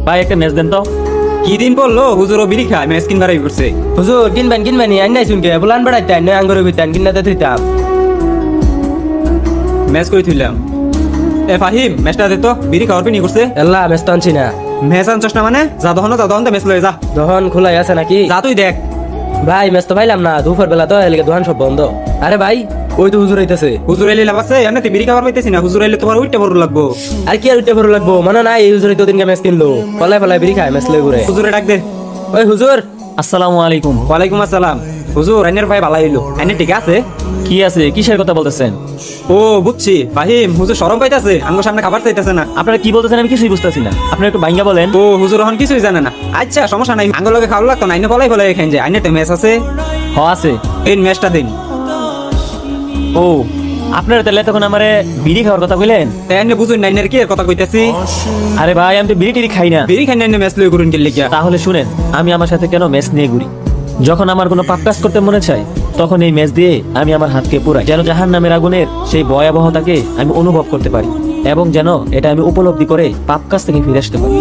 ভাই একটা ম্যাচ দেন তো। কি দিন পড়লো হুজুর ও বিড়ি খায় ম্যাচ কিনবার করছে। হুজুর কিনবেন আই নাই শুনকে বুলান বেড়াইতে আই নয় আঙ্গুর বিতে কিনাতে থইতাম। ম্যাচ করে থইলাম। এ ফাহিম ম্যাচটা দে তো, বিড়ি খাওয়ার পিনি করছে। আল্লাহ ব্যস্ত আনছি না। ম্যাচ আনছস না মানে যা দহন তো ম্যাচ লয়ে যা। দহন খোলাই আছে নাকি? যা তুই দেখ। ভাই ম্যাচ তো পাইলাম না, দুপুর বেলা তো এলিগে দোকান সব বন্ধ। আরে ভাই ওই তো হুজুর আইতাছে। হুজুর এলে লাভ আছে? এমনি তুই বিড়ি খাবার পাইতেছি না, হুজুর এলে তোমার উইটটা বড় লাগবো। আর কি আর উঠতে ভরো লাগবো মনে নাই এই হুজুর তো দিনকে ম্যাচ কিনলো, পলায় বিড়ি খায় ম্যাচ লয়ে ঘুরে। হুজুরে ডাক দে। ওই হুজুর। আসসালামু আলাইকুম। ওয়ালাইকুম আসসালাম। হুজুর আইনের ভাই ভালো হইলো, আইনের ঠিক আছে? কি আছে, কিসের কথা বলতেছেন? ও বুঝছি ফাহিম, হুজুর শরম পাইতাছে, আঙ্গুর সামনে খাবার চাইতেছে না। আপনারা কি বলতেছেন আমি কিছুই বুঝতেছি না, আপনারা একটু ভাঙ্গা বলেন। ও হুজুর এখন কিছুই জানে না। আচ্ছা সমস্যা নাই, আঙ্গুর লগে খাওয়া লাগতো না, আইনে ফলাই খাই যায়। আইনে তো ম্যাচ আছে, হ আছে। এই ম্যাচটা দিন। ও আপনারা তাহলে তখন আমারে বিড়ি খাওয়ার কথা কইলেন? তাই আইনে বুঝুন না আইনের কি এর কথা কইতাছি। আরে ভাই আমি তো বিড়ি টিড়ি খাই না। বিড়ি খাই না আইনে ম্যাচ লয়ে ঘুরুন কে লিখিয়া। তাহলে শুনেন, আমি আমার সাথে কেন ম্যাচ নিয়ে ঘুরি? যখন আমার কোনো পাপ কাজ করতে মনে চায় তখন এই ম্যাচ দিয়ে আমি আমার হাতকে পুরাই, যেন জাহান্নামের আগুনের সেই ভয়াবহতাকে আমি অনুভব করতে পারি এবং যেন এটা আমি উপলব্ধি করে পাপ কাজ থেকে ফিরে আসতে পারি।